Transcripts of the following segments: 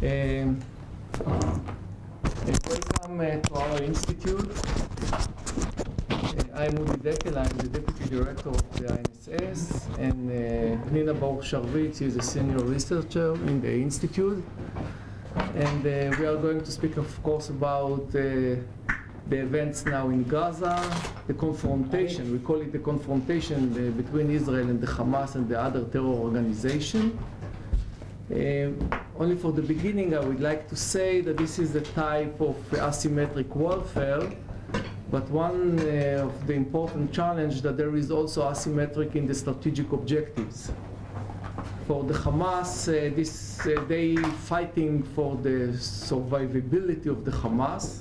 Welcome to our institute. I'm Dekel, I'm the Deputy Director of the INSS, and Pnina Sharvit is a Senior Researcher in the Institute. And we are going to speak, of course, about the events now in Gaza, the confrontation, we call it the confrontation between Israel and the Hamas and the other terror organization. Only for the beginning, I would like to say that this is a type of asymmetric warfare, but one of the important challenges that there is also asymmetric in the strategic objectives. For the Hamas, they fighting for the survivability of the Hamas,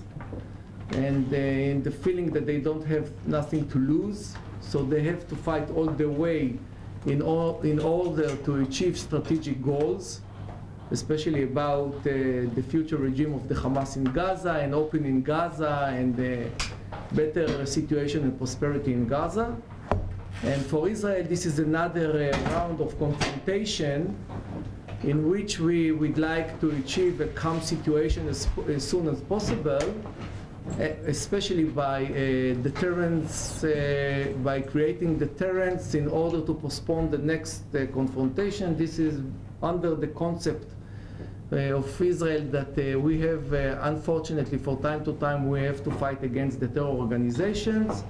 and in the feeling that they don't have nothing to lose, so they have to fight all the way in order to achieve strategic goals, especially about the future regime of the Hamas in Gaza and opening Gaza and better situation and prosperity in Gaza. And for Israel, this is another round of confrontation in which we would like to achieve a calm situation as soon as possible, especially by deterrence, by creating deterrence in order to postpone the next confrontation. This is under the concept of Israel that we have, unfortunately, for time to time, we have to fight against the terror organizations.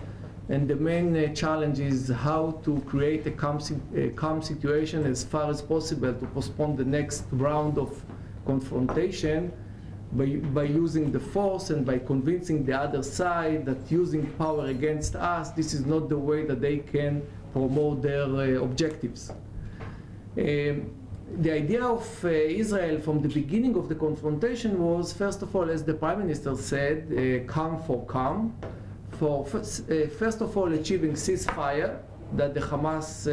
And the main challenge is how to create a calm situation as far as possible to postpone the next round of confrontation by using the force and by convincing the other side that using power against us, this is not the way that they can promote their objectives. The idea of Israel from the beginning of the confrontation was, first of all, as the Prime Minister said, calm for calm. For first of all, achieving ceasefire, that the Hamas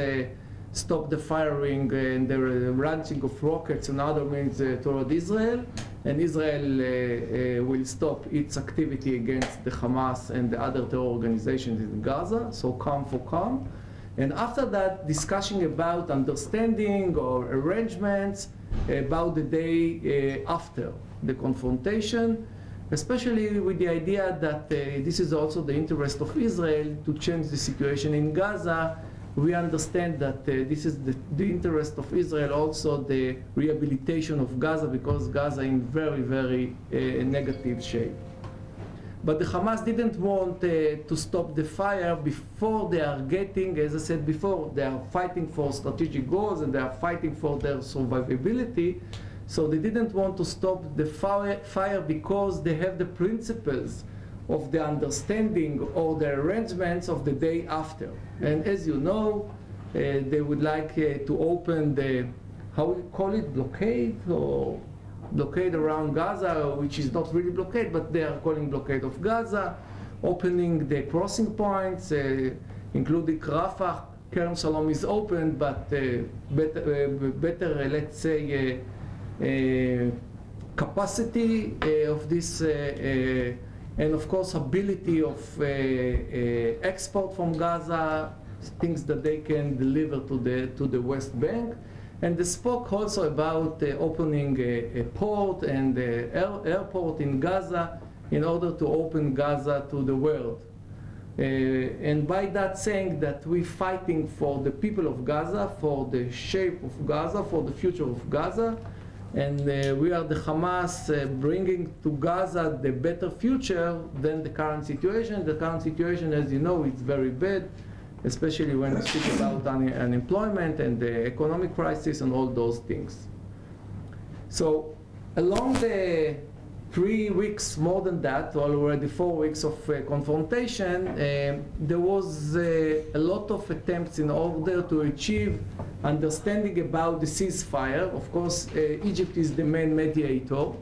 stop the firing and the launching of rockets and other means toward Israel, and Israel will stop its activity against the Hamas and the other terror organizations in Gaza, so calm for calm. And after that, discussion about understanding or arrangements about the day after the confrontation, especially with the idea that this is also the interest of Israel to change the situation in Gaza. We understand that this is the interest of Israel, also the rehabilitation of Gaza, because Gaza in very, very negative shape. But the Hamas didn't want to stop the fire before they are getting, as I said before, they are fighting for strategic goals and they are fighting for their survivability. So they didn't want to stop the fire because they have the principles of the understanding or the arrangements of the day after. And as you know, they would like to open the, how we call it, blockade, or blockade around Gaza, which is not really blockade, but they are calling blockade of Gaza, opening the crossing points, including Rafah. Kerem Shalom is open, but better let's say, capacity of this, and of course ability of export from Gaza, things that they can deliver to the West Bank. And they spoke also about opening a port and airport in Gaza in order to open Gaza to the world. And by that saying that we're fighting for the people of Gaza, for the shape of Gaza, for the future of Gaza, and we are the Hamas bringing to Gaza the better future than the current situation. The current situation, as you know, is very bad, especially when we speak about unemployment and the economic crisis and all those things. So along the 3 weeks, more than that, already 4 weeks of confrontation, there was a lot of attempts in order to achieve understanding about the ceasefire. Of course, Egypt is the main mediator,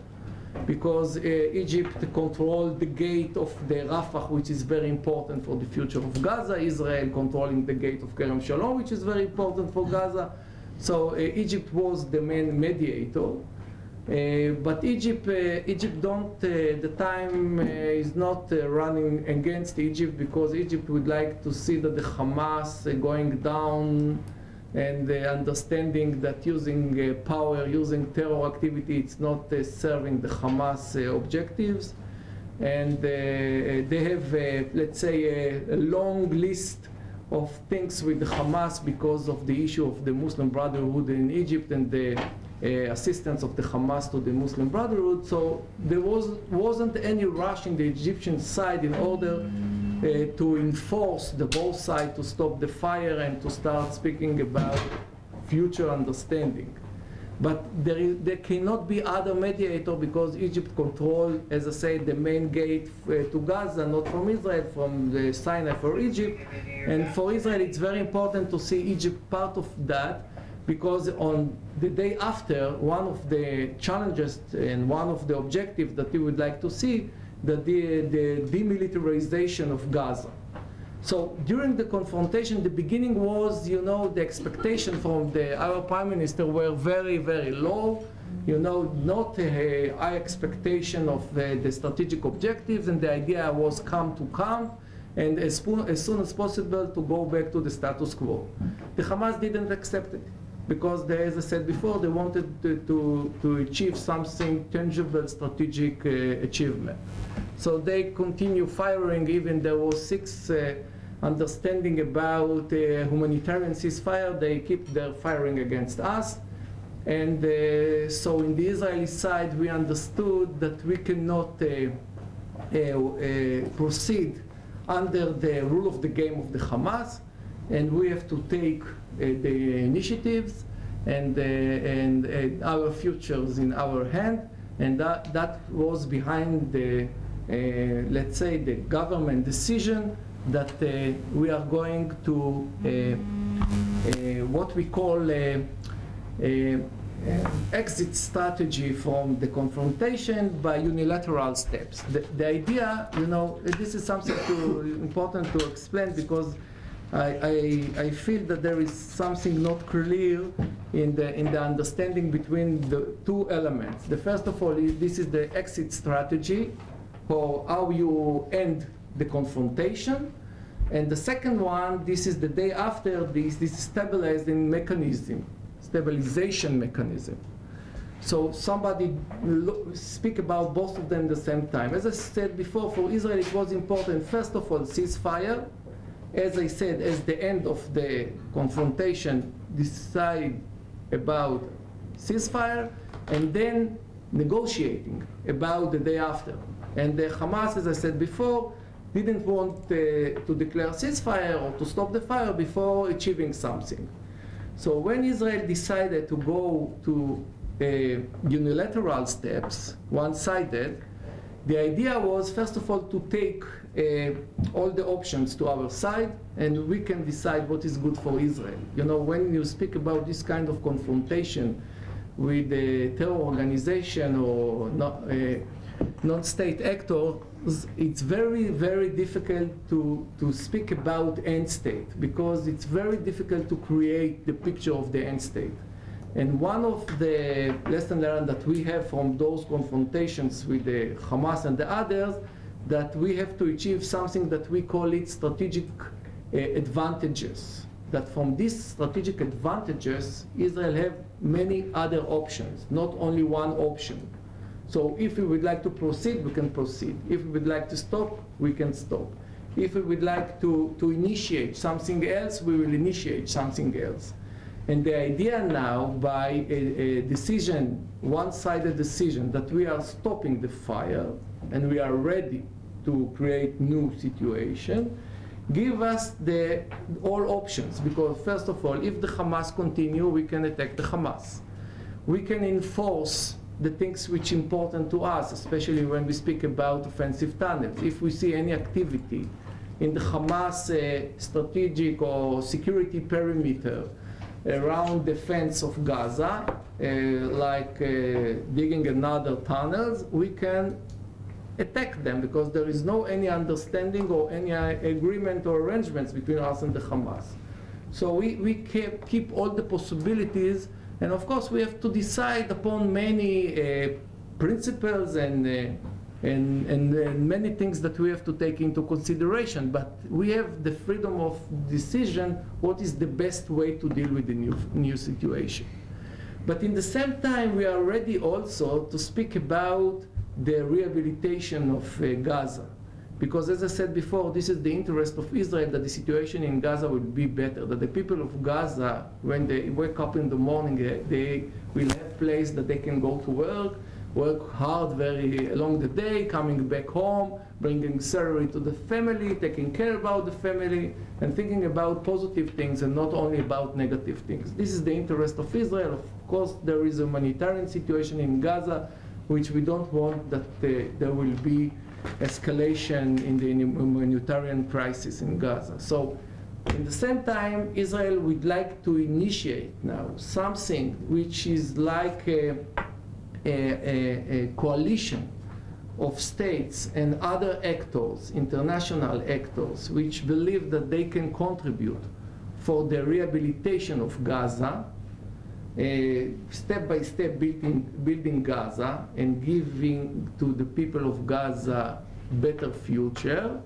because Egypt controlled the gate of the Rafah, which is very important for the future of Gaza. Israel controlling the gate of Kerem Shalom, which is very important for Gaza. So Egypt was the main mediator. But Egypt don't, the time is not running against Egypt, because Egypt would like to see that the Hamas going down and the understanding that using power, using terror activity, it's not serving the Hamas objectives. And they have, let's say, a long list of things with the Hamas because of the issue of the Muslim Brotherhood in Egypt and the assistance of the Hamas to the Muslim Brotherhood. So there wasn't any rush in the Egyptian side in order to enforce the both sides to stop the fire and to start speaking about future understanding. But there cannot be other mediator because Egypt controls, as I said, the main gate to Gaza, not from Israel, from the Sinai for Egypt. And for Israel, it's very important to see Egypt part of that, because on the day after, one of the challenges and one of the objectives that we would like to see, that the demilitarization of Gaza. So during the confrontation, the beginning was, you know, the expectation from our prime minister were very, very low. You know, not a high expectation of the strategic objectives, and the idea was come to come, and as soon as possible to go back to the status quo. The Hamas didn't accept it, because they, as I said before, they wanted to achieve something tangible, strategic achievement. So they continue firing, even there was 6 understanding about humanitarian ceasefire, they keep their firing against us. And so in the Israeli side, we understood that we cannot proceed under the rule of the game of the Hamas, and we have to take the initiatives and our futures in our hand. And that was behind the, let's say, the government decision that we are going to what we call exit strategy from the confrontation by unilateral steps. The idea, you know, this is something important to explain, because I feel that there is something not clear in the understanding between the 2 elements. The first of all, this is the exit strategy, for how you end the confrontation. And the second one, this is the day after this stabilization mechanism. So somebody speak about both of them at the same time. As I said before, for Israel it was important, first of all, ceasefire. As I said, as the end of the confrontation, decide about ceasefire, and then negotiating about the day after. And the Hamas, as I said before, didn't want to declare ceasefire or to stop the fire before achieving something. So when Israel decided to go to unilateral steps, one-sided, the idea was, first of all, to take all the options to our side, and we can decide what is good for Israel. You know, when you speak about this kind of confrontation with a terror organization or non-state actor, it's very, very difficult to speak about end state, because it's very difficult to create the picture of the end state. And one of the lessons learned that we have from those confrontations with the Hamas and the others, that we have to achieve something that we call it strategic advantages. That from these strategic advantages, Israel have many other options, not only one option. So if we would like to proceed, we can proceed. If we would like to stop, we can stop. If we would like to initiate something else, we will initiate something else. And the idea now, by a decision, one-sided decision, that we are stopping the fire and we are ready to create new situation, give us all options. Because first of all, if the Hamas continue, we can attack the Hamas. We can enforce the things which are important to us, especially when we speak about offensive tunnels. If we see any activity in the Hamas strategic or security perimeter around the fence of Gaza, like digging another tunnels, we can attack them, because there is no any understanding or any agreement or arrangements between us and the Hamas. So we keep all the possibilities. And of course, we have to decide upon many principles and and many things that we have to take into consideration. But we have the freedom of decision what is the best way to deal with the new situation. But in the same time, we are ready also to speak about the rehabilitation of Gaza. Because as I said before, this is the interest of Israel, that the situation in Gaza will be better, that the people of Gaza, when they wake up in the morning, they will have a place that they can go to work hard very along the day, coming back home, bringing salary to the family, taking care about the family, and thinking about positive things and not only about negative things. This is the interest of Israel. Of course, there is a humanitarian situation in Gaza, which we don't want that there will be escalation in the humanitarian crisis in Gaza. So, in the same time, Israel would like to initiate now something which is like a coalition of states and other actors, international actors, which believe that they can contribute for the rehabilitation of Gaza, step by step building Gaza and giving to the people of Gaza better future.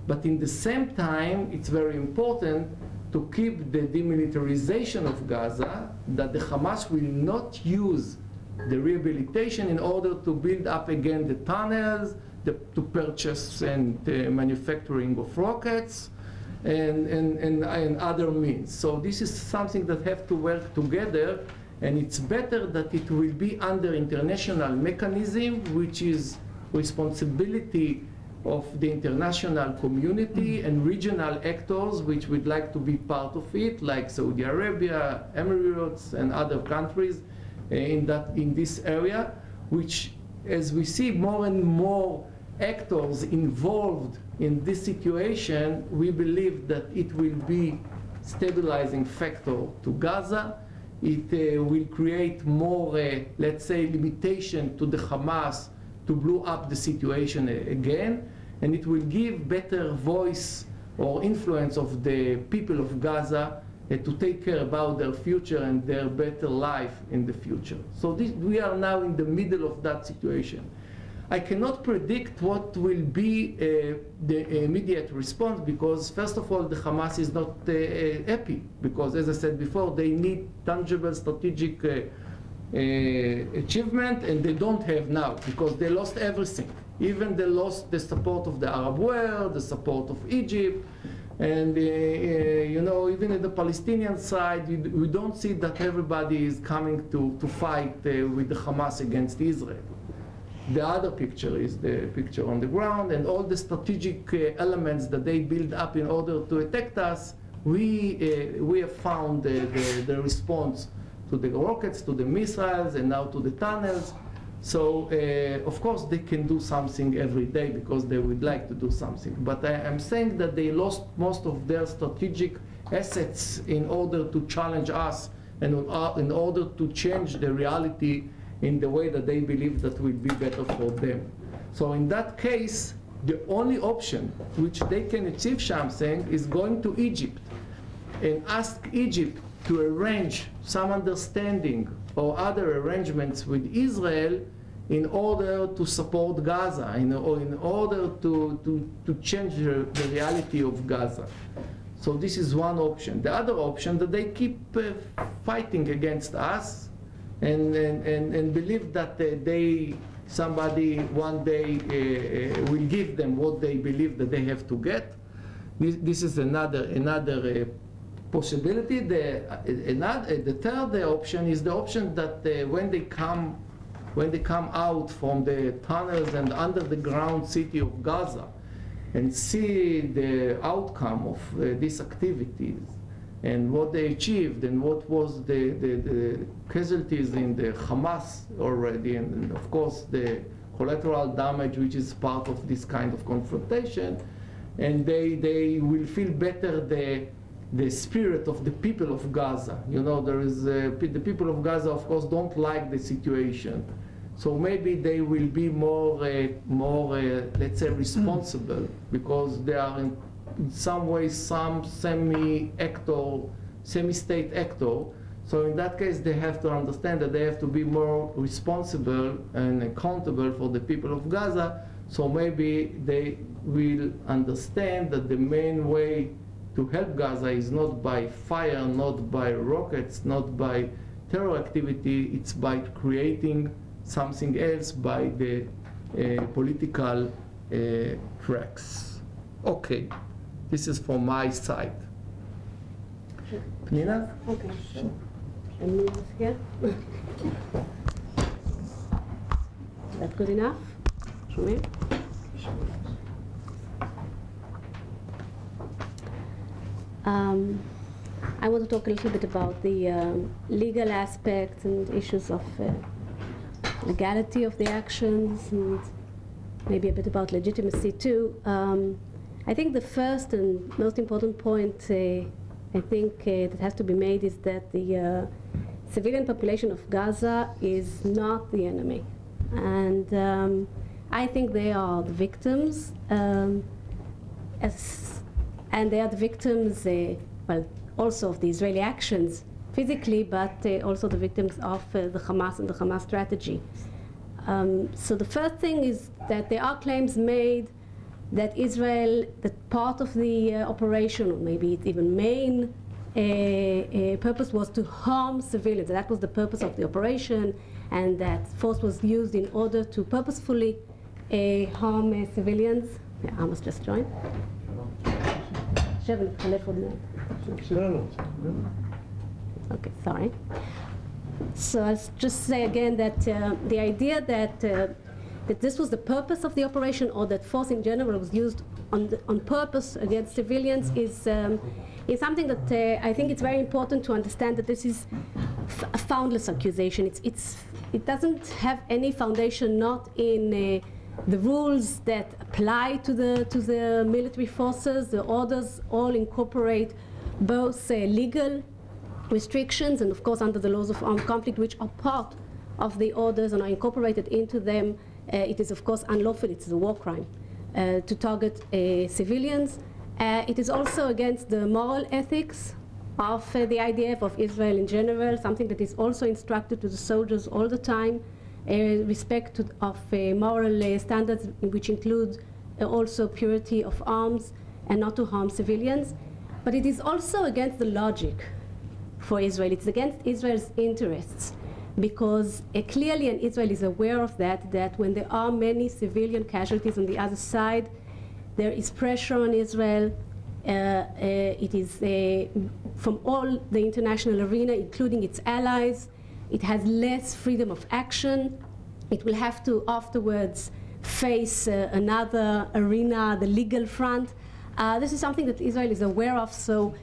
But in the same time, it's very important to keep the demilitarization of Gaza, that the Hamas will not use the rehabilitation in order to build up again the tunnels, to purchase and manufacturing of rockets, and other means. So this is something that have to work together, and it's better that it will be under international mechanism, which is responsibility of the international community and regional actors which would like to be part of it, like Saudi Arabia, Emirates, and other countries in this area, which, as we see more and more actors involved in this situation, we believe that it will be stabilizing factor to Gaza. It will create more, let's say, limitation to the Hamas to blow up the situation again, and it will give better voice or influence of the people of Gaza to take care about their future and their better life in the future. So we are now in the middle of that situation. I cannot predict what will be the immediate response, because first of all, the Hamas is not happy, because as I said before, they need tangible strategic achievement, and they don't have now, because they lost everything. Even they lost the support of the Arab world, the support of Egypt, and you know, even at the Palestinian side, we don't see that everybody is coming to fight with the Hamas against Israel. The other picture is the picture on the ground, and all the strategic elements that they build up in order to attack us, we have found the response to the rockets, to the missiles, and now to the tunnels. So, of course, they can do something every day because they would like to do something. But I'm saying that they lost most of their strategic assets in order to challenge us and in order to change the reality in the way that they believe that will be better for them. So in that case, the only option which they can achieve something is going to Egypt and ask Egypt to arrange some understanding or other arrangements with Israel in order to support Gaza, or in order to change the reality of Gaza. So this is one option. The other option, that they keep fighting against us and believe that somebody one day will give them what they believe that they have to get. This is another possibility. The third option is the option that when they come out from the tunnels and under the ground city of Gaza and see the outcome of these activities and what they achieved and what was the casualties in the Hamas already, and of course the collateral damage which is part of this kind of confrontation, and they will feel better the spirit of the people of Gaza. You know, there is the people of Gaza, of course, don't like the situation, so maybe they will be more let's say responsible, because they are in some way some semi-state actor. So in that case, they have to understand that they have to be more responsible and accountable for the people of Gaza, So maybe they will understand that the main way to help Gaza is not by fire, not by rockets, not by terror activity, it's by creating something else, by the political tracks. Okay, this is from my side. Pnina? Okay, sure. And move here. Is that good enough? Shumir? I want to talk a little bit about the legal aspects and issues of legality of the actions, and maybe a bit about legitimacy too. I think the first and most important point I think that has to be made is that the civilian population of Gaza is not the enemy. And I think they are the victims, and they are the victims, well, also of the Israeli actions physically, but also the victims of the Hamas and the Hamas strategy. So the first thing is that there are claims made that Israel, that part of the operation, or maybe it's even main purpose, was to harm civilians. That was the purpose of the operation, and that force was used in order to purposefully harm civilians. Yeah, Amos just joined. Okay, sorry. So I'll just say again that the idea that that this was the purpose of the operation, or that force in general was used on purpose against civilians, is something that I think it's very important to understand, that this is a foundless accusation. It doesn't have any foundation, not in the rules that apply to the military forces. The orders all incorporate both legal restrictions and, of course, under the laws of armed conflict, which are part of the orders and are incorporated into them. It is, of course, unlawful. It's a war crime to target civilians. It is also against the moral ethics of the IDF, of Israel in general, something that is also instructed to the soldiers all the time, respect of moral standards, which include also purity of arms and not to harm civilians. But it is also against the logic for Israel. It's against Israel's interests, because clearly, and Israel is aware of that when there are many civilian casualties on the other side, there is pressure on Israel. It is from all the international arena, including its allies. It has less freedom of action. It will have to afterwards face another arena, the legal front. This is something that Israel is aware of, so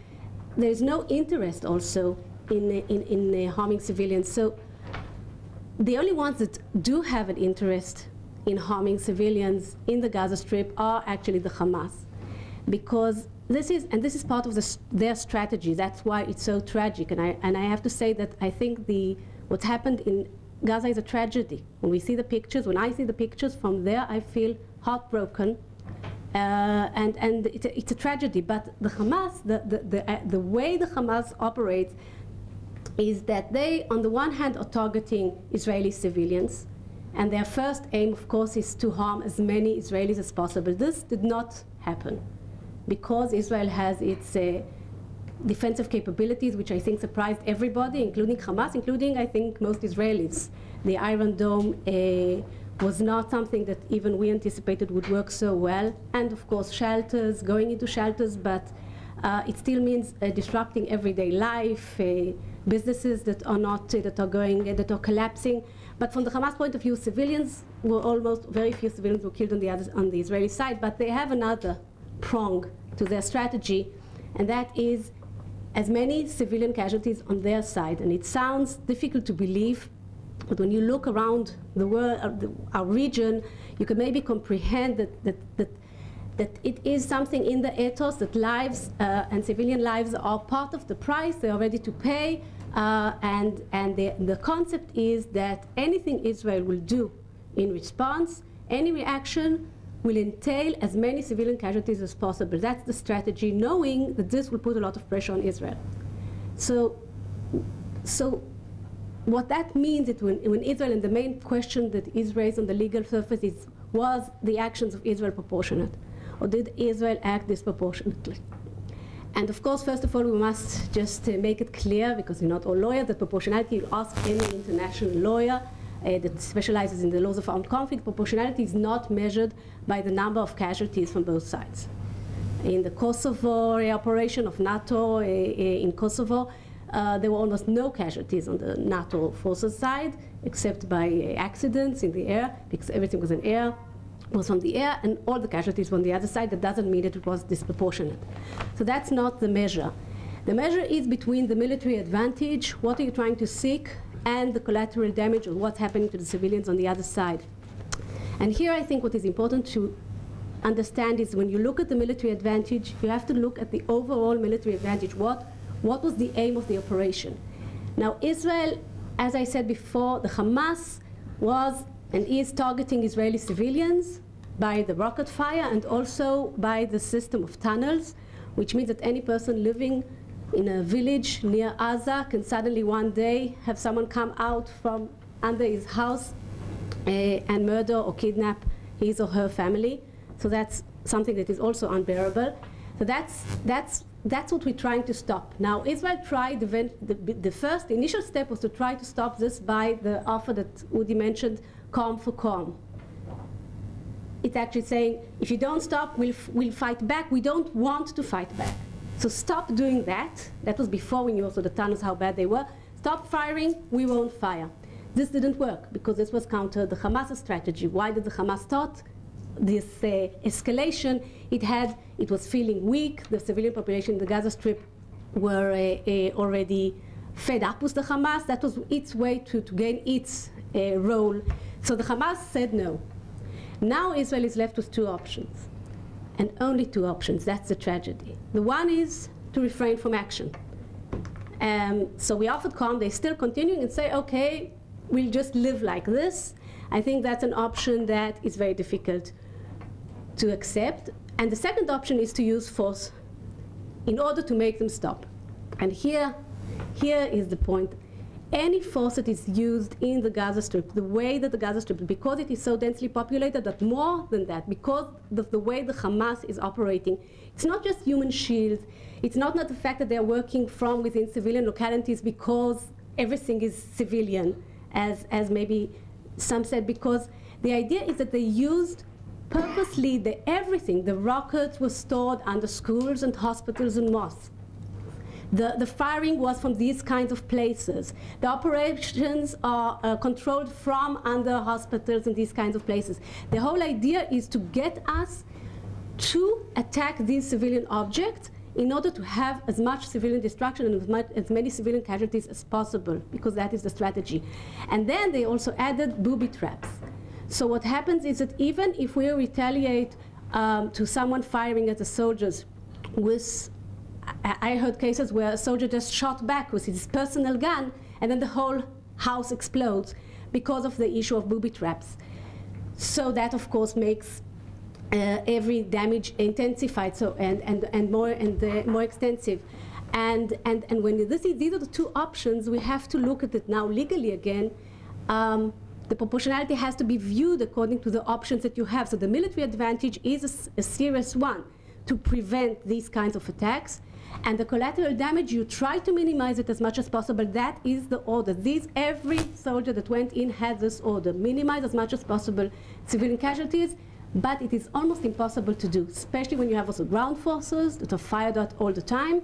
there is no interest also in harming civilians. So the only ones that do have an interest in harming civilians in the Gaza Strip are actually the Hamas, because this is part of their strategy. That's why it's so tragic. And I have to say that I think what happened in Gaza is a tragedy. When we see the pictures, when I see the pictures from there, I feel heartbroken. And it's a tragedy. But the Hamas, the way the Hamas operates is that they, on the one hand, are targeting Israeli civilians, and their first aim, of course, is to harm as many Israelis as possible. This did not happen because Israel has its defensive capabilities, which I think surprised everybody, including Hamas, including, I think, most Israelis. The Iron Dome was not something that even we anticipated would work so well. And, of course, shelters, going into shelters, but it still means disrupting everyday life, businesses that are not, that are collapsing. But from the Hamas point of view, civilians were very few civilians were killed on the Israeli side, but they have another prong to their strategy, and that is as many civilian casualties on their side. And it sounds difficult to believe, but when you look around the world, our region, you can maybe comprehend that it is something in the ethos that lives and civilian lives are part of the price they are ready to pay. And the concept is that anything Israel will do in response, any reaction, will entail as many civilian casualties as possible. That's the strategy, knowing that this will put a lot of pressure on Israel. So what that means is when Israel, and the main question that is raised on the legal surface is, was the actions of Israel proportionate? Or did Israel act disproportionately? And of course, first of all, we must just make it clear, because we're not all lawyers, that proportionality, you ask any international lawyer that specializes in the laws of armed conflict, proportionality is not measured by the number of casualties from both sides. In the Kosovo operation of NATO in Kosovo, there were almost no casualties on the NATO forces side, except by accidents in the air, because everything was in air, was from the air, and all the casualties were on the other side. That doesn't mean that it was disproportionate. So that's not the measure. The measure is between the military advantage, what are you trying to seek, and the collateral damage, or what's happening to the civilians on the other side. And here I think what is important to understand is when you look at the military advantage, you have to look at the overall military advantage. What was the aim of the operation? Now, Israel, as I said before, the Hamas was and is targeting Israeli civilians by the rocket fire and also by the system of tunnels, which means that any person living in a village near Gaza can suddenly one day have someone come out from under his house and murder or kidnap his or her family. So that's something that is also unbearable. So that's what we're trying to stop. Now, Israel tried, the first initial step was to try to stop this by the offer that Udi mentioned, calm for calm. It's actually saying, if you don't stop, we'll fight back. We don't want to fight back. So stop doing that. That was before we knew also the tunnels, how bad they were. Stop firing, we won't fire. This didn't work because this was counter the Hamas strategy. Why did the Hamas start this escalation? It was feeling weak. The civilian population in the Gaza Strip were already fed up with the Hamas. That was its way to gain its role. So the Hamas said no. Now Israel is left with two options, and only two options. That's the tragedy. The one is to refrain from action. So we offered calm. They're still continuing and say, okay, we'll just live like this. I think that's an option that is very difficult to accept. And the second option is to use force in order to make them stop. And here is the point. Any force that is used in the Gaza Strip, the way that the Gaza Strip, because it is so densely populated, that more than that, because of the way the Hamas is operating, it's not just human shields, it's not the fact that they're working from within civilian localities because everything is civilian, as maybe some said, because the idea is that they used purposely everything. The rockets were stored under schools and hospitals and mosques. The firing was from these kinds of places. The operations are controlled from under hospitals and these kinds of places. The whole idea is to get us to attack these civilian objects in order to have as much civilian destruction and as many civilian casualties as possible, because that is the strategy. And then they also added booby traps. So what happens is that even if we retaliate to someone firing at the soldiers with, I heard cases where a soldier just shot back with his personal gun and then the whole house explodes because of the issue of booby traps. So that of course makes every damage intensified, so and more extensive. And when these are the two options, we have to look at it now legally again. The proportionality has to be viewed according to the options that you have. So the military advantage is a serious one to prevent these kinds of attacks. And the collateral damage, you try to minimize it as much as possible. That is the order. Every soldier that went in had this order. Minimize as much as possible civilian casualties, but it is almost impossible to do, especially when you have also ground forces that are fired at all the time.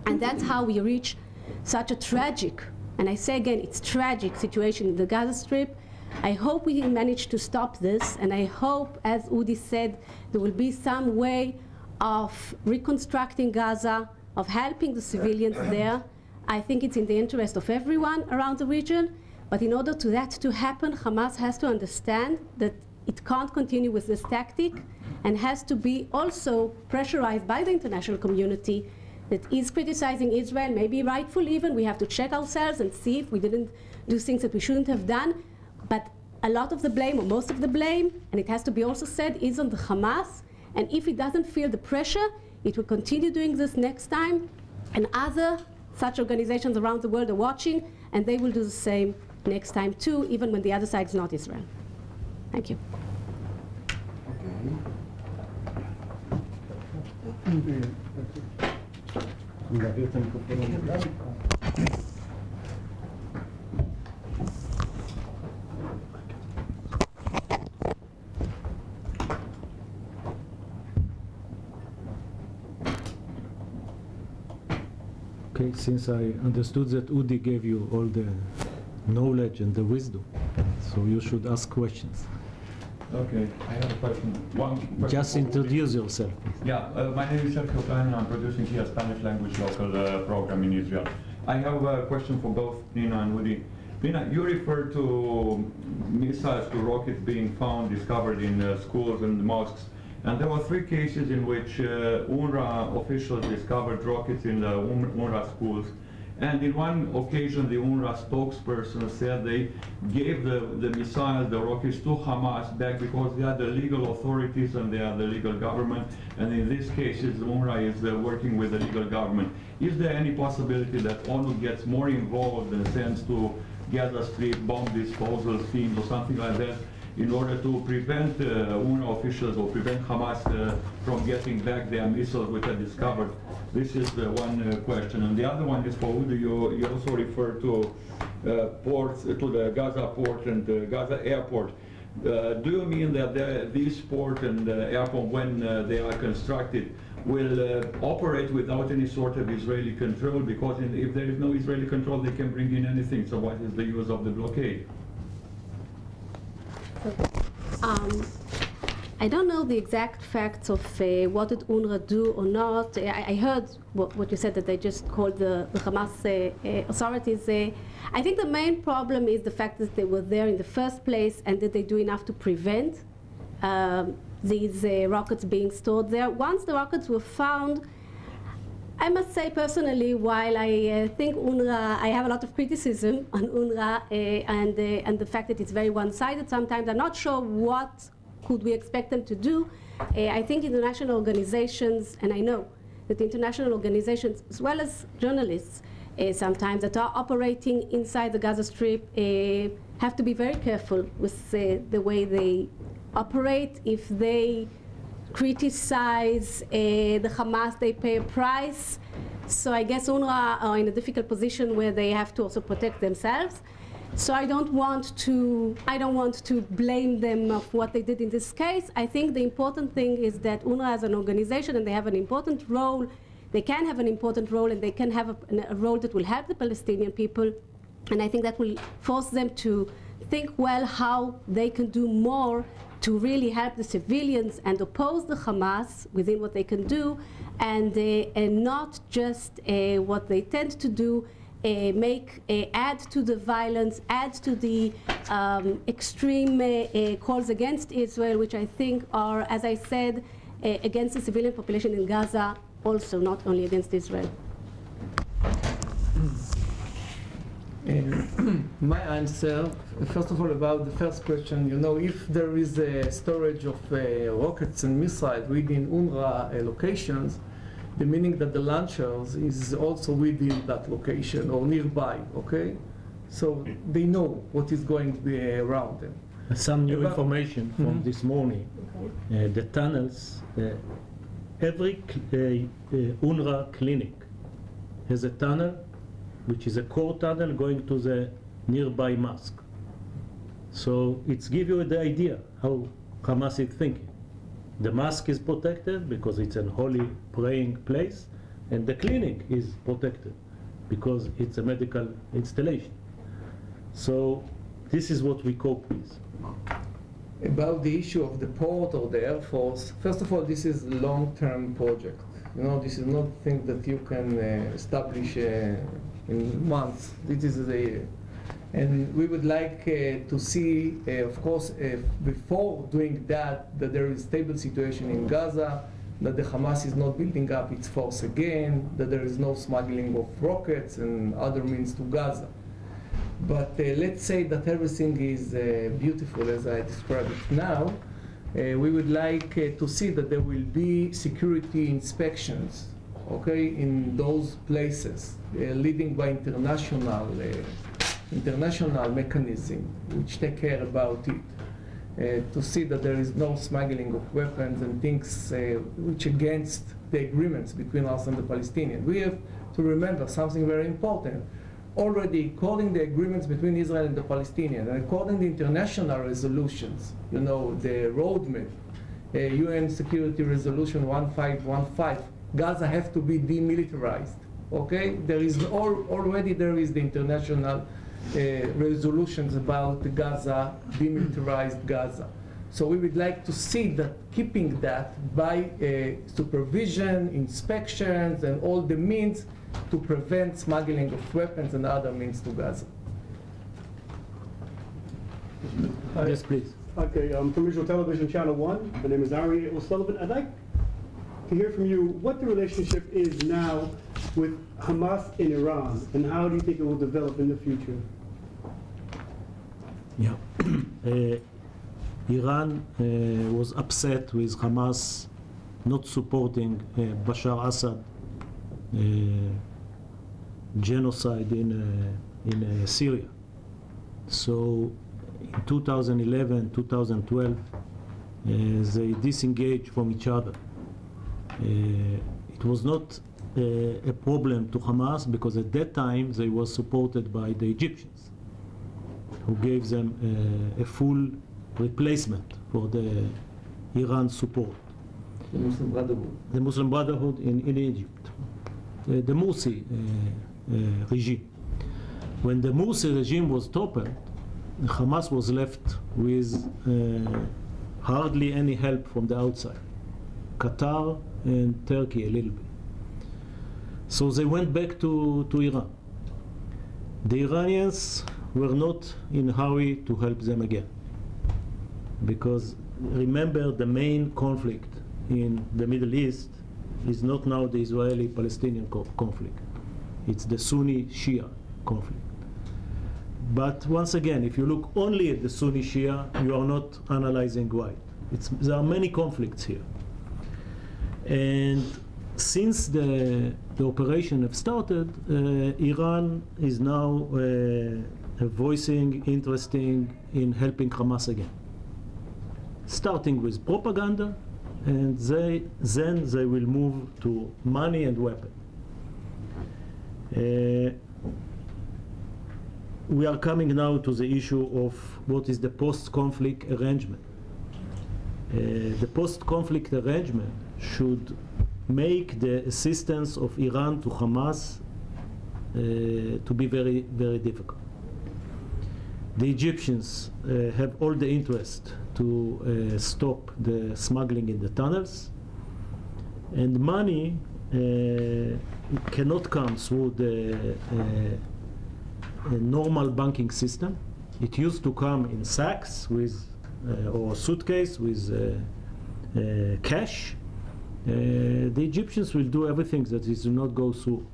And that's how we reach such a tragic, and I say again, it's tragic situation in the Gaza Strip. I hope we manage to stop this, and I hope, as Udi said, there will be some way of reconstructing Gaza, of helping the civilians there. I think it's in the interest of everyone around the region, but in order for that to happen, Hamas has to understand that it can't continue with this tactic and has to be also pressurized by the international community that is criticizing Israel, maybe rightful even. We have to check ourselves and see if we didn't do things that we shouldn't have done. But a lot of the blame, or most of the blame, and it has to be also said, is on the Hamas. And if it doesn't feel the pressure, it will continue doing this next time. And other such organizations around the world are watching, and they will do the same next time too, even when the other side is not Israel. Thank you. Okay, since I understood that Udi gave you all the knowledge and the wisdom, so you should ask questions. Okay, I have a question. One question Just introduce yourself. Yeah, my name is Sharvit-Baruch and I'm producing here a Spanish language local program in Israel. I have a question for both Pnina and Udi. Pnina, you referred to missiles, to rockets being found, discovered in schools and mosques. And there were 3 cases in which UNRWA officials discovered rockets in the UNRWA schools. And in one occasion, the UNRWA spokesperson said they gave the missiles, the rockets, to Hamas back because they are the legal authorities and they are the legal government. And in these cases, UNRWA is working with the legal government. Is there any possibility that ONU gets more involved and sends to Gaza Strip bomb disposal teams or something like that, in order to prevent UNRWA officials or prevent Hamas from getting back their missiles which are discovered? This is the one question. And the other one is for Udi. You also refer to ports, to the Gaza port and the Gaza airport. Do you mean that this port and airport, when they are constructed, will operate without any sort of Israeli control? Because if there is no Israeli control, they can bring in anything. So what is the use of the blockade? I don't know the exact facts of what did UNRWA do or not. I heard what you said, that they just called the Hamas authorities. I think the main problem is the fact that they were there in the first place, and did they do enough to prevent these rockets being stored there. Once the rockets were found, I must say personally, while I think UNRWA, I have a lot of criticism on UNRWA and the fact that it's very one-sided sometimes. I'm not sure what could we expect them to do. I think international organizations, and I know that international organizations, as well as journalists, sometimes that are operating inside the Gaza Strip, have to be very careful with the way they operate. If they criticize the Hamas, they pay a price. So I guess UNRWA are in a difficult position where they have to also protect themselves. So I don't want to blame them of what they did in this case. I think the important thing is that UNRWA as an organization, and they have an important role. They can have an important role, and they can have a role that will help the Palestinian people. And I think that will force them to think well how they can do more to really help the civilians and oppose the Hamas within what they can do, and not just what they tend to do, add to the violence, add to the extreme calls against Israel, which I think are, as I said, against the civilian population in Gaza, also not only against Israel. My answer, first of all, about the first question, you know, if there is a storage of rockets and missiles within UNRWA locations, the meaning that the launchers is also within that location or nearby, okay? So they know what is going to be around them. Some new information from this morning. The tunnels, every UNRWA clinic has a tunnel, which is a core tunnel going to the nearby mosque. So it's give you the idea how Hamas is thinking. The mosque is protected because it's a holy praying place, and the clinic is protected because it's a medical installation. So this is what we cope with. About the issue of the port or the Air Force, first of all, this is a long-term project. You know, this is not a thing that you can establish in months. This is and we would like to see, of course, before doing that there is stable situation in Gaza, that the Hamas is not building up its force again, that there is no smuggling of rockets and other means to Gaza. But let's say that everything is beautiful as I describe it now. We would like to see that there will be security inspections, okay, in those places, leading by international mechanism which take care about it. to see that there is no smuggling of weapons and things which against the agreements between us and the Palestinians. We have to remember something very important. Already, according to the agreements between Israel and the Palestinians, and according to international resolutions, you know, the roadmap, UN Security Resolution 1515, Gaza has to be demilitarized. Okay, already there is the international resolutions about the Gaza, demilitarized Gaza. So we would like to see that keeping that by supervision, inspections, and all the means to prevent smuggling of weapons and other means to Gaza. Yes, please. Okay, from Israel Television Channel 1, my name is Ari O'Sullivan. I'd like to hear from you what the relationship is now with Hamas in Iran, and how do you think it will develop in the future? Yeah. Iran was upset with Hamas not supporting Bashar Assad genocide in Syria. So in 2011, 2012, they disengaged from each other. It was not a problem to Hamas because at that time they were supported by the Egyptians, who gave them a full replacement for the Iran support. The Muslim Brotherhood. The Muslim Brotherhood in Egypt. The Morsi regime. When the Morsi regime was toppled, Hamas was left with hardly any help from the outside. Qatar and Turkey a little bit. So they went back to Iran. The Iranians were not in a hurry to help them again, because remember, the main conflict in the Middle East is not now the Israeli-Palestinian conflict. It's the Sunni-Shia conflict. But once again, if you look only at the Sunni-Shia, you are not analyzing right. There are many conflicts here. And since the operation have started, Iran is now voicing interest in helping Hamas again, starting with propaganda, and then they will move to money and weapons. We are coming now to the issue of what is the post-conflict arrangement. The post-conflict arrangement should make the assistance of Iran to Hamas to be very, very difficult. The Egyptians have all the interest to stop the smuggling in the tunnels, and money cannot come through the normal banking system. It used to come in sacks with or suitcase with cash. The Egyptians will do everything that it will not go through.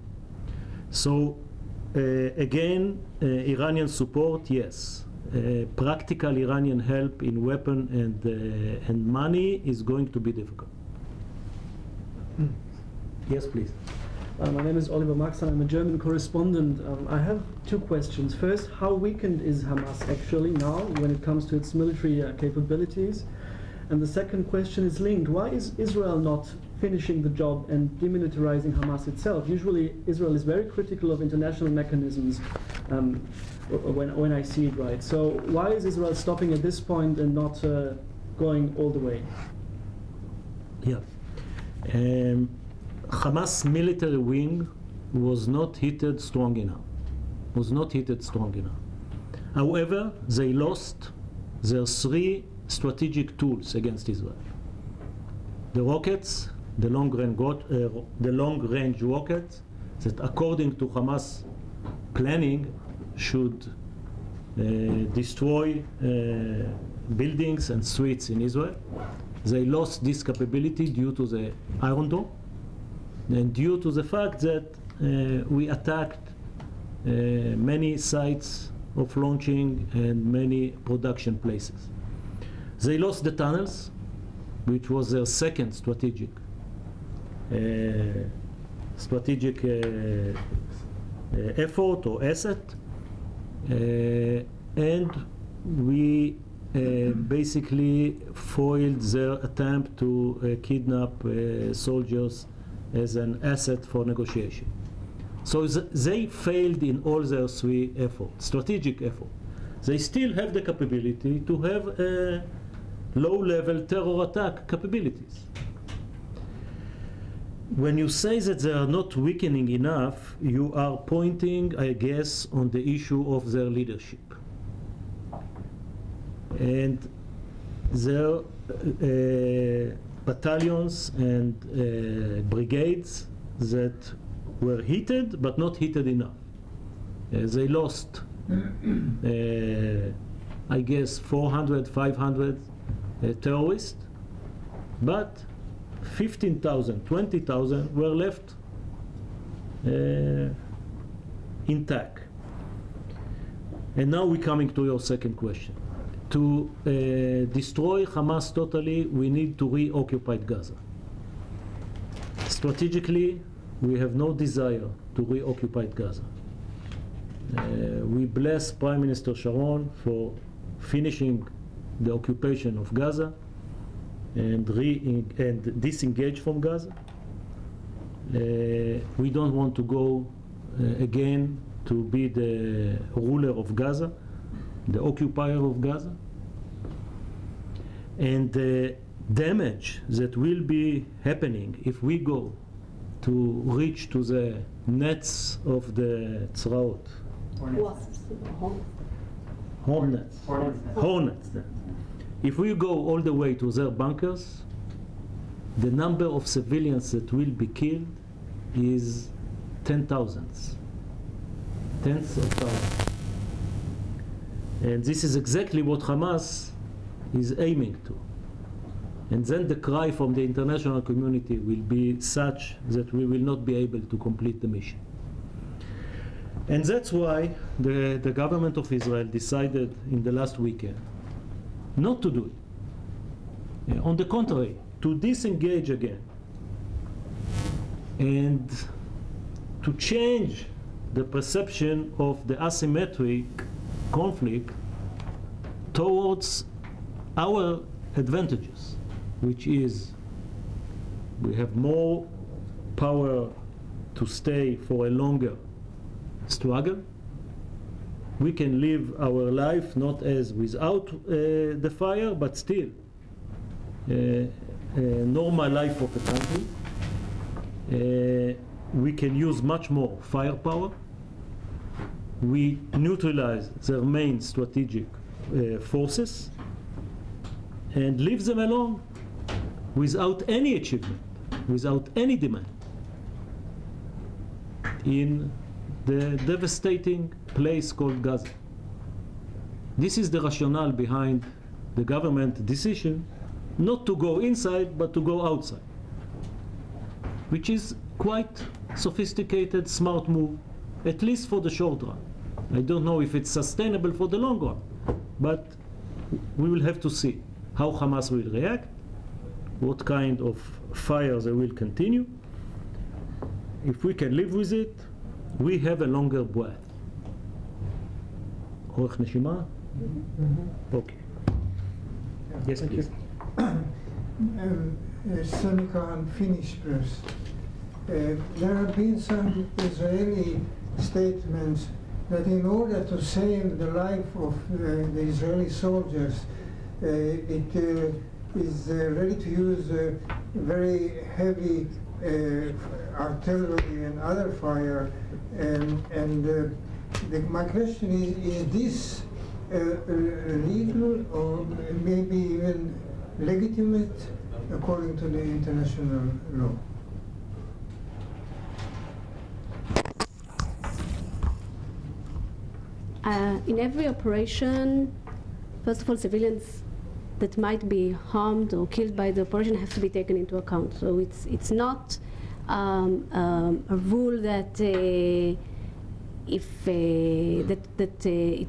So again, Iranian support, yes. Practical Iranian help in weapon and money is going to be difficult. Yes, please. My name is Oliver Max, and I'm a German correspondent. I have two questions. First, how weakened is Hamas actually now when it comes to its military capabilities? And the second question is linked. Why is Israel not finishing the job and demilitarizing Hamas itself? Usually Israel is very critical of international mechanisms when I see it right. So why is Israel stopping at this point and not going all the way? Yeah. Hamas military wing was not hit strong enough. However, they lost their three strategic tools against Israel: the rockets, the long-range rockets that, according to Hamas planning, should destroy buildings and streets in Israel. They lost this capability due to the Iron Dome and due to the fact that we attacked many sites of launching and many production places. They lost the tunnels, which was their second strategic effort or asset, and we basically foiled their attempt to kidnap soldiers as an asset for negotiation. So they failed in all their three efforts, strategic efforts. They still have the capability to have low-level terror attack capabilities. When you say that they are not weakening enough, you are pointing, I guess, on the issue of their leadership. And their battalions and brigades that were heated, but not heated enough. They lost, I guess, 400, 500 terrorists, but 15,000, 20,000 were left intact. And now we're coming to your second question. To destroy Hamas totally, we need to reoccupy Gaza. Strategically, we have no desire to reoccupy Gaza. We bless Prime Minister Sharon for finishing the occupation of Gaza and disengage from Gaza. We don't want to go again to be the ruler of Gaza, the occupier of Gaza. And the damage that will be happening if we go to reach to the nets of the tzraot. Hornets. If we go all the way to their bunkers, the number of civilians that will be killed is 10,000s. Tens of thousands. And this is exactly what Hamas is aiming to. And then the cry from the international community will be such that we will not be able to complete the mission. And that's why the government of Israel decided in the last weekend not to do it. On the contrary, to disengage again and to change the perception of the asymmetric conflict towards our advantages, which is we have more power to stay for a longer struggle. We can live our life not as without the fire, but still a normal life of a country. We can use much more firepower. We neutralize their main strategic forces and leave them alone without any achievement, without any demand in the devastating place called Gaza. This is the rationale behind the government decision not to go inside but to go outside, which is quite sophisticated, smart move, at least for the short run. I don't know if it's sustainable for the long run, but we will have to see how Hamas will react, what kind of fire they will continue. If we can live with it, we have a longer breath. Orech neshima? Okay. Yes, please. Semicolon finish first. There have been some Israeli statements that in order to save the life of the Israeli soldiers, it is ready to use very heavy artillery and other fire. My question is this legal or maybe even legitimate according to the international law? In every operation, first of all, civilians that might be harmed or killed by the operation have to be taken into account. So it's not a rule that it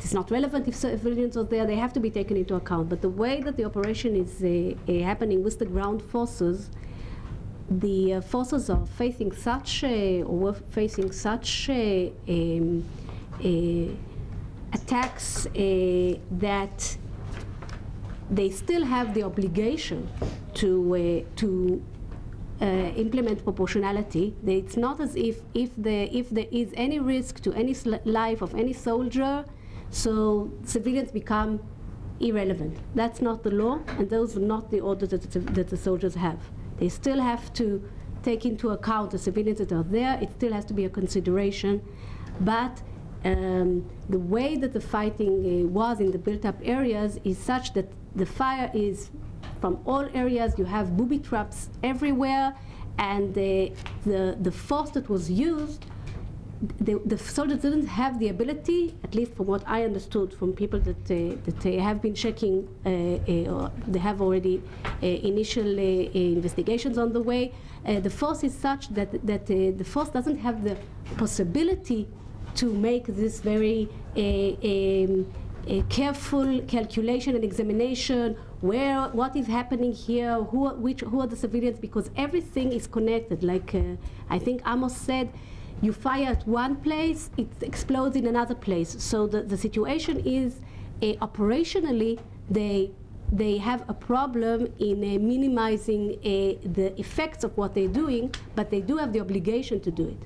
is not relevant if civilians are there. They have to be taken into account. But the way that the operation is happening with the ground forces, the forces are facing such attacks that they still have the obligation to implement proportionality. It's not as if there is any risk to any life of any soldier, so civilians become irrelevant. That's not the law, and those are not the orders that the soldiers have. They still have to take into account the civilians that are there. It still has to be a consideration, but the way that the fighting was in the built-up areas is such that the fire is from all areas. You have booby traps everywhere, and the force that was used, the soldiers didn't have the ability, at least from what I understood from people that have been checking, or they have already initial investigations on the way. The force is such that the force doesn't have the possibility to make this very careful calculation and examination, what is happening here, who are the civilians, because everything is connected. Like I think Amos said, you fire at one place, it explodes in another place. So the situation is operationally, they have a problem in minimizing the effects of what they're doing, but they do have the obligation to do it.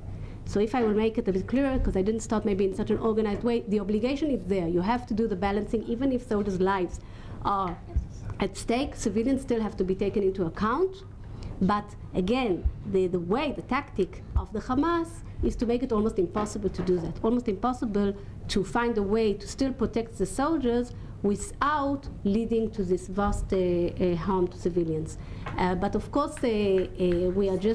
So if I will make it a bit clearer, because I didn't start maybe in such an organized way, the obligation is there. You have to do the balancing, even if soldiers' lives are at stake. Civilians still have to be taken into account. But again, the tactic of the Hamas is to make it almost impossible to do that. Almost impossible to find a way to still protect the soldiers without leading to this vast harm to civilians. But of course, we are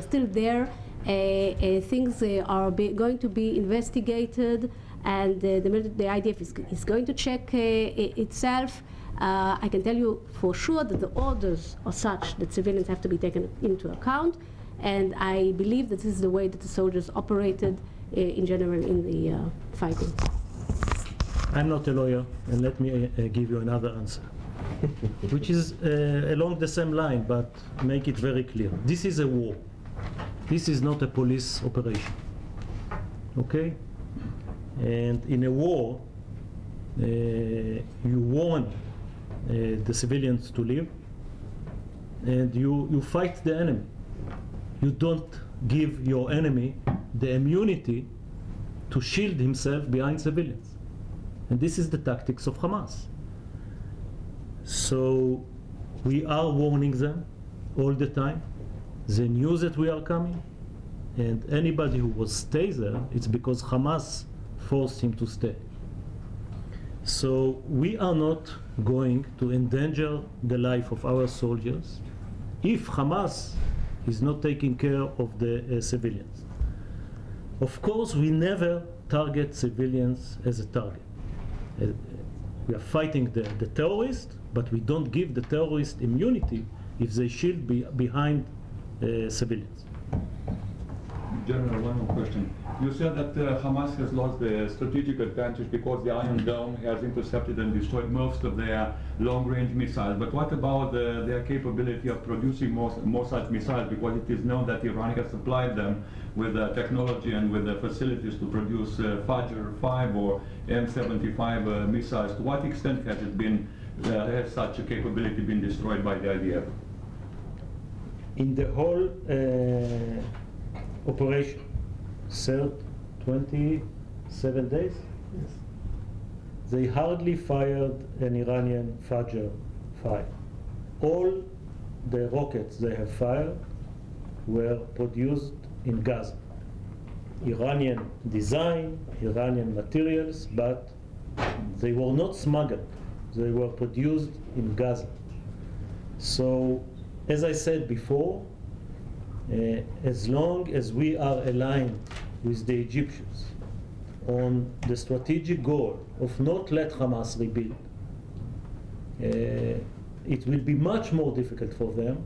still there. Things are going to be investigated, and the IDF is going to check itself. I can tell you for sure that the orders are such that civilians have to be taken into account, and I believe that this is the way that the soldiers operated in general in the fighting. I'm not a lawyer, and let me give you another answer, which is along the same line, but make it very clear. This is a war. This is not a police operation, okay? And in a war, you warn the civilians to leave, and you fight the enemy. You don't give your enemy the immunity to shield himself behind civilians. And this is the tactics of Hamas. So we are warning them all the time. They knew that we are coming, and anybody who will stay there, it's because Hamas forced him to stay. So we are not going to endanger the life of our soldiers if Hamas is not taking care of the civilians. Of course, we never target civilians as a target. We are fighting the terrorist, but we don't give the terrorist immunity if they shield behind civilians. General, one more question. You said that Hamas has lost the strategic advantage because the Iron Dome has intercepted and destroyed most of their long-range missiles. But what about their capability of producing more such missiles? Because it is known that Iran has supplied them with technology and with the facilities to produce Fajr 5 or M75 missiles. To what extent has it been, has such a capability been destroyed by the IDF? In the whole operation, 27 days, yes, they hardly fired an Iranian Fajr 5. All the rockets they have fired were produced in Gaza. Iranian design, Iranian materials, but they were not smuggled. They were produced in Gaza. So, as I said before, as long as we are aligned with the Egyptians on the strategic goal of not let Hamas rebuild, it will be much more difficult for them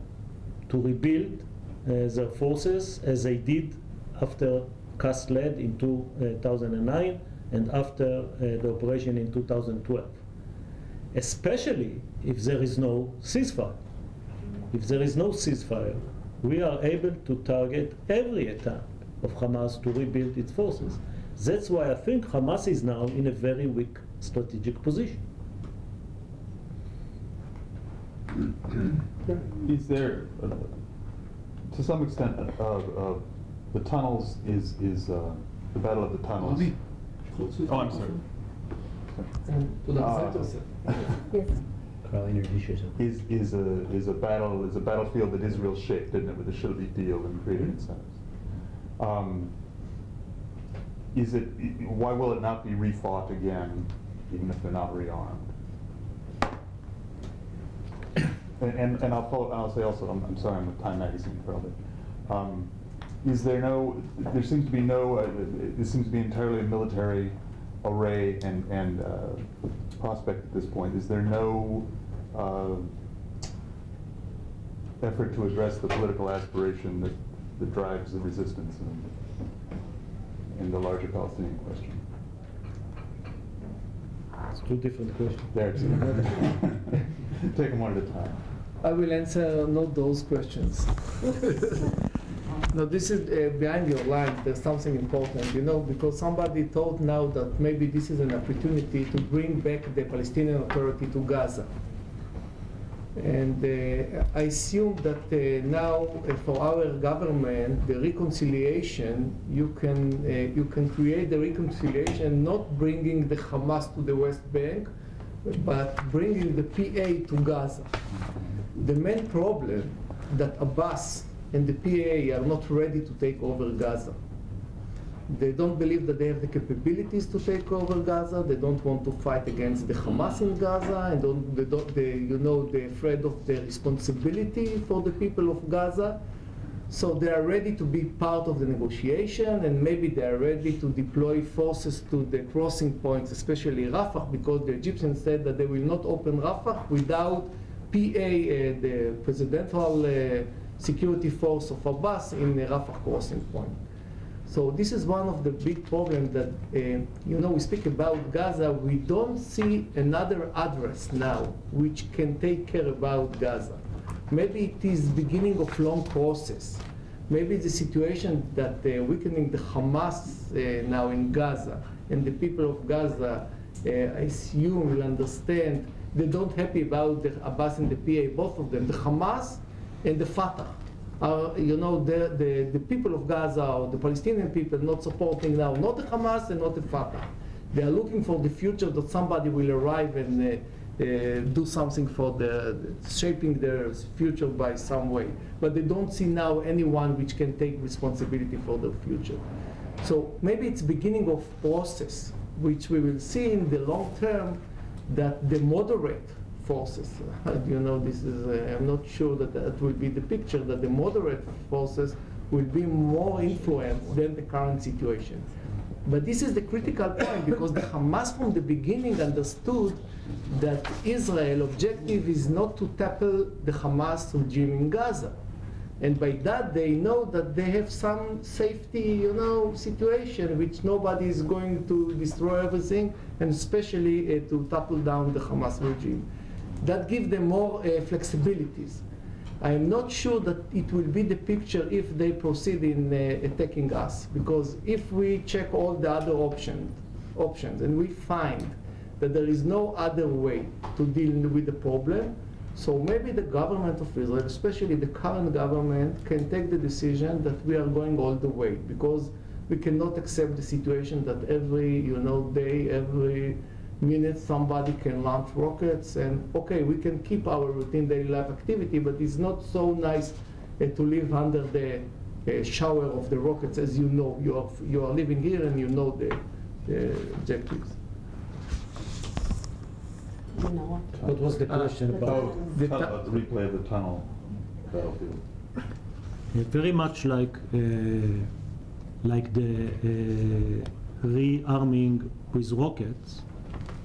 to rebuild their forces as they did after Cast Lead in 2009 and after the operation in 2012, especially if there is no ceasefire. If there is no ceasefire, we are able to target every attempt of Hamas to rebuild its forces. That's why I think Hamas is now in a very weak strategic position. Is there, to some extent, the tunnels is the battle of the tunnels? Oh, I'm sorry. Yes. Is a battlefield that Israel shaped, didn't it, with the Sharvit-Baruch and created incentives? Why will it not be refought again, even if they're not rearmed? And I'll say also, I'm sorry, I'm with Time Magazine probably. There seems to be this seems to be entirely a military array and prospect at this point. Is there no effort to address the political aspiration that drives the resistance in the larger Palestinian question? It's two different questions. There it is. Take them one at a time. I will answer not those questions. No, this is behind your line. There's something important, because somebody thought now that maybe this is an opportunity to bring back the Palestinian Authority to Gaza. And I assume that now for our government, the reconciliation, you can create the reconciliation not bringing the Hamas to the West Bank, but bringing the PA to Gaza. The main problem that Abbas and the PA are not ready to take over Gaza. They don't believe that they have the capabilities to take over Gaza. They don't want to fight against the Hamas in Gaza, and they're afraid of the responsibility for the people of Gaza. So they are ready to be part of the negotiation, and maybe they are ready to deploy forces to the crossing points, especially Rafah, because the Egyptians said that they will not open Rafah without PA, the presidential security force of Abbas in the Rafah crossing point. So this is one of the big problems that, we speak about Gaza, we don't see another address now which can take care about Gaza. Maybe it is beginning of long process. Maybe the situation that weakening the Hamas now in Gaza, and the people of Gaza, I assume will understand, they don't happy about the Abbas and the PA, both of them, the Hamas and the Fatah. The people of Gaza, or the Palestinian people, not supporting now, not the Hamas and not the Fatah. They are looking for the future that somebody will arrive and do something for shaping their future by some way. But they don't see now anyone which can take responsibility for their future. So maybe it's beginning of process, which we will see in the long term, that the moderate forces, this is, I'm not sure that will be the picture, that the moderate forces will be more influenced than the current situation. But this is the critical point, because the Hamas from the beginning understood that Israel's objective is not to tackle the Hamas regime in Gaza. And by that they know that they have some safety, situation which nobody is going to destroy everything, and especially to topple down the Hamas regime. That gives them more flexibilities. I am not sure that it will be the picture if they proceed in attacking us, because if we check all the other options, and we find that there is no other way to deal with the problem, so maybe the government of Israel, especially the current government, can take the decision that we are going all the way, because we cannot accept the situation that every day, every minute somebody can launch rockets, and okay, we can keep our routine daily life activity, but it's not so nice to live under the shower of the rockets, as you are living here and the objectives. What was the question about? About the replay of the tunnel battlefield. Very much like the rearming with rockets.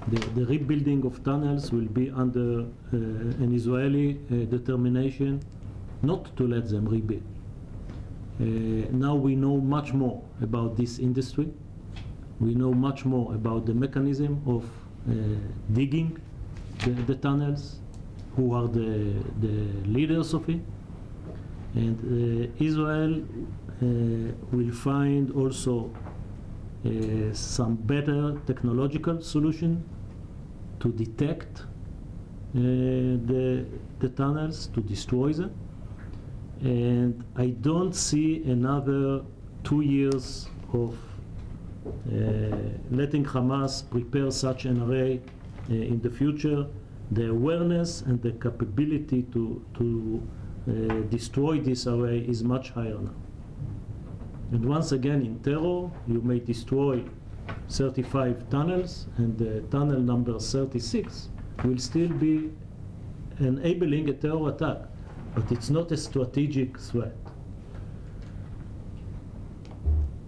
The rebuilding of tunnels will be under an Israeli determination not to let them rebuild. Now we know much more about this industry. We know much more about the mechanism of digging the tunnels, who are the leaders of it. And Israel will find also some better technological solution to detect the tunnels, to destroy them. And I don't see another 2 years of letting Hamas prepare such an array in the future. The awareness and the capability to destroy this array is much higher now. And once again, in terror, you may destroy 35 tunnels, and tunnel number 36 will still be enabling a terror attack, but it's not a strategic threat.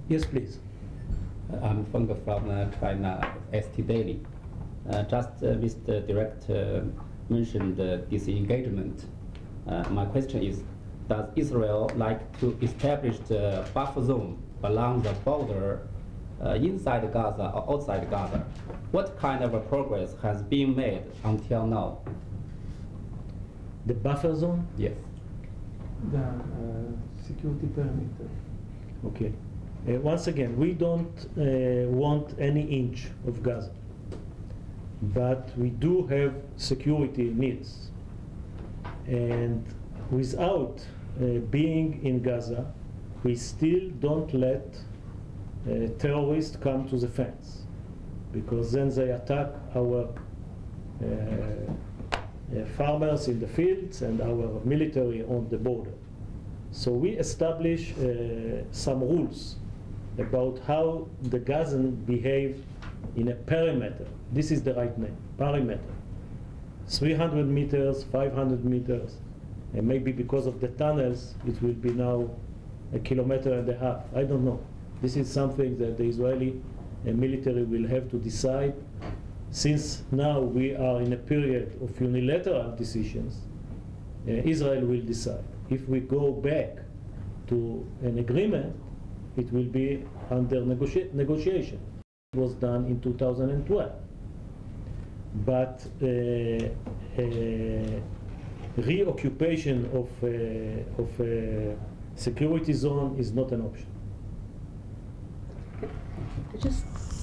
Yes, please. I'm Feng from China ST Daily. Just Mr. Director mentioned disengagement. My question is, does Israel like to establish the buffer zone along the border inside Gaza or outside Gaza? What kind of a progress has been made until now? The buffer zone? Yes. The security perimeter. Okay. Once again, we don't want any inch of Gaza, but we do have security needs. And without being in Gaza, we still don't let terrorists come to the fence, because then they attack our farmers in the fields and our military on the border. So we establish some rules about how the Gazan behave in a perimeter. This is the right name, perimeter. 300 meters, 500 meters, and maybe because of the tunnels, it will be now 1.5 kilometers. I don't know. This is something that the Israeli military will have to decide. Since now we are in a period of unilateral decisions, Israel will decide. If we go back to an agreement, it will be under negotiation. It was done in 2012. But reoccupation of a security zone is not an option. I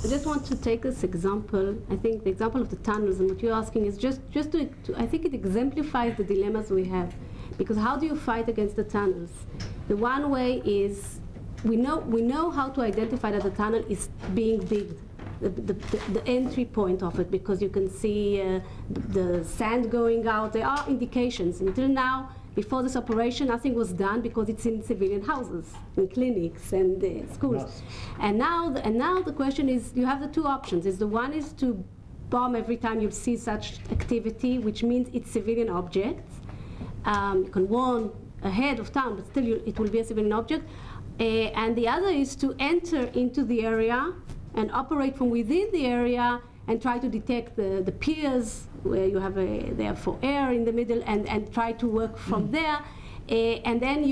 just want to take this example. I think the example of the tunnels and what you're asking is just to I think it exemplifies the dilemmas we have. Because how do you fight against the tunnels? The one way is we know how to identify that the tunnel is being digged, the entry point of it, because you can see the sand going out. There are indications. Until now, before this operation, nothing was done because it's in civilian houses, in clinics and schools. Yes. And now the question is, you have the two options. The one is to bomb every time you see such activity, which means it's civilian objects. You can warn ahead of time, but still it will be a civilian object. And the other is to enter into the area and operate from within the area and try to detect the piers where you have therefore air in the middle and try to work from there. And then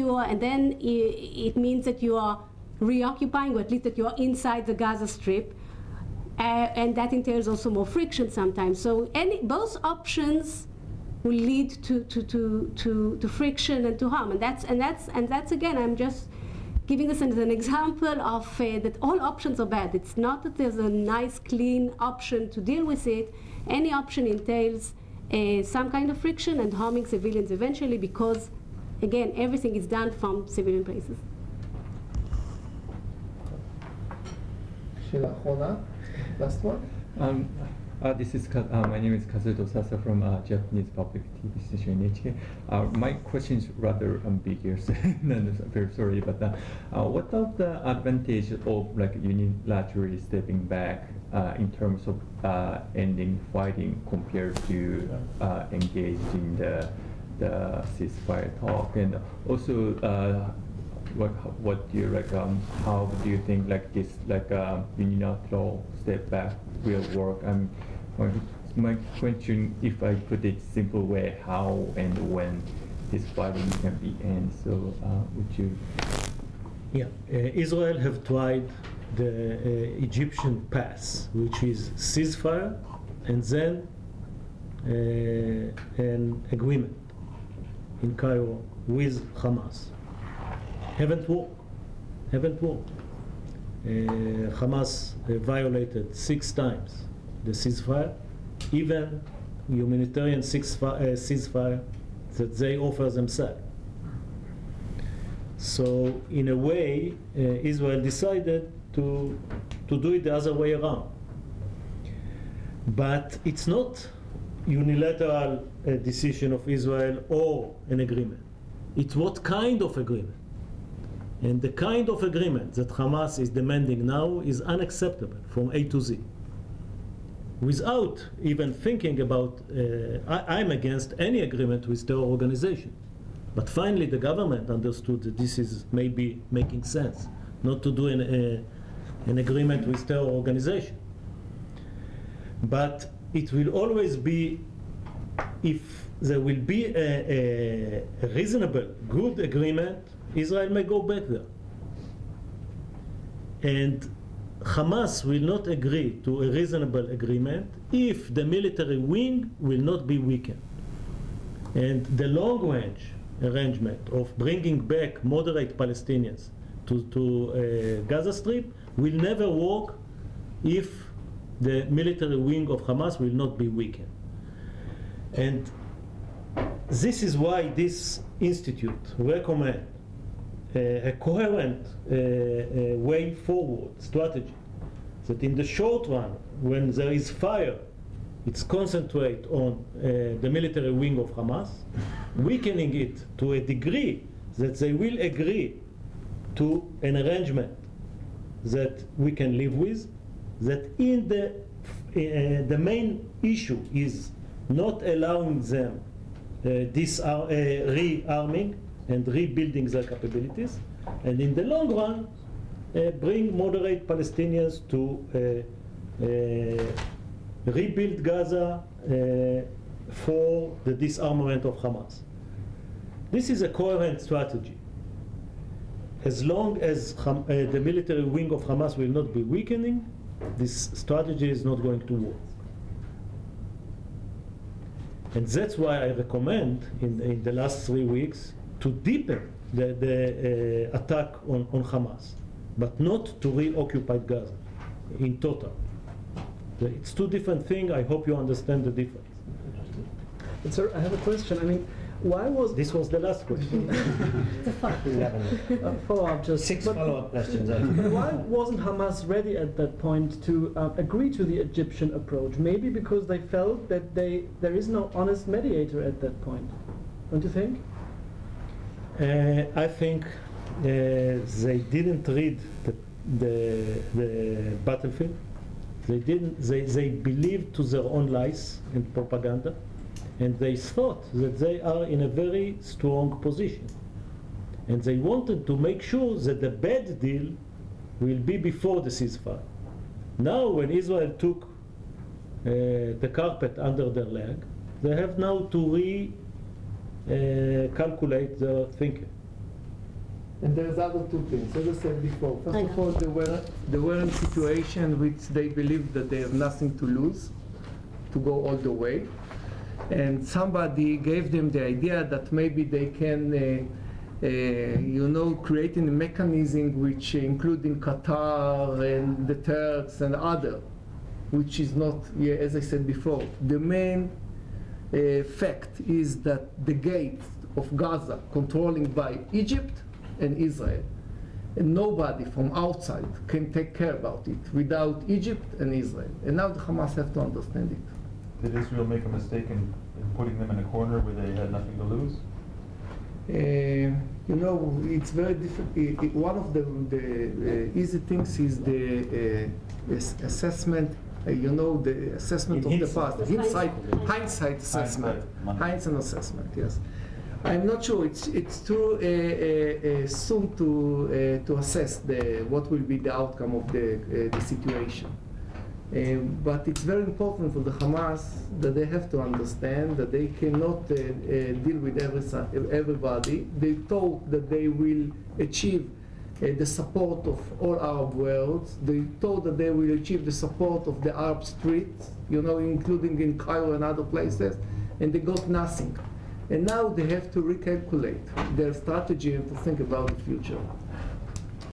it means that you are reoccupying, or at least that you are inside the Gaza Strip. And that entails also more friction sometimes. So both options will lead to friction and to harm, and that's again, I'm just giving this as an example of that all options are bad. It's not that there's a nice, clean option to deal with it. Any option entails some kind of friction and harming civilians eventually, because again, everything is done from civilian places. שאלה אחרונה, last one. This is my name is Kazuto Sasa from Japanese public TV station NHK. My question is rather ambiguous. Very sorry, but what of the advantage of like unilaterally stepping back in terms of ending fighting compared to engaged in the ceasefire talk, and also what do you how do you think like this unilateral step back will work? My question, if I put it simple way, how and when this fighting can be end? So would you? Yeah, Israel have tried the Egyptian path, which is ceasefire and then an agreement in Cairo with Hamas. Haven't worked. Hamas violated 6 times the ceasefire, even humanitarian ceasefire that they offer themselves. So in a way, Israel decided to do it the other way around. But it's not unilateral decision of Israel or an agreement. It's what kind of agreement. And the kind of agreement that Hamas is demanding now is unacceptable from A to Z. Without even thinking about, I'm against any agreement with terror organization. But finally the government understood that this is maybe making sense, not to do an agreement with terror organization. But it will always be, if there will be a reasonable, good agreement, Israel may go back there. And Hamas will not agree to a reasonable agreement if the military wing will not be weakened. And the long-range arrangement of bringing back moderate Palestinians to Gaza Strip will never work if the military wing of Hamas will not be weakened. And this is why this institute recommends a coherent way forward strategy, that in the short run, when there is fire, it's concentrate on the military wing of Hamas, weakening it to a degree that they will agree to an arrangement that we can live with, that in the main issue is not allowing them rearming and rebuilding their capabilities, and in the long run bring moderate Palestinians to rebuild Gaza for the disarmament of Hamas. This is a coherent strategy. As long as the military wing of Hamas will not be weakening, this strategy is not going to work. And that's why I recommend in the last 3 weeks to deepen the attack on Hamas, but not to reoccupy Gaza in total. It's two different things. I hope you understand the difference. But sir, I have a question. I mean, why was this was the last question? Follow-up, just 6 follow-up questions. But why wasn't Hamas ready at that point to agree to the Egyptian approach? Maybe because they felt that there is no honest mediator at that point. Don't you think? I think they didn't read the battlefield. They believed to their own lies and propaganda, and they thought that they are in a very strong position. And they wanted to make sure that the bad deal will be before the ceasefire. Now, when Israel took the carpet under their leg, they have now to calculate their thinking. And there's other two things. As I said before, first of all, they were in a situation which they believed that they have nothing to lose, to go all the way. And somebody gave them the idea that maybe they can, creating a mechanism which including Qatar and the Turks and other, which is not, as I said before, the main fact is that the gate of Gaza controlling by Egypt and Israel, and nobody from outside can take care about it without Egypt and Israel. And now the Hamas have to understand it. Did Israel make a mistake in putting them in a corner where they had nothing to lose? It's very different. One of the easy things is the assessment. The assessment of the past, hindsight assessment, hindsight assessment. Yes, I'm not sure. It's too soon to assess what will be the outcome of the situation. But it's very important for the Hamas that they have to understand that they cannot deal with everybody. They thought that they will achieve the support of all Arab world. They thought that they will achieve the support of the Arab streets, including in Cairo and other places, and they got nothing. And now they have to recalculate their strategy and to think about the future.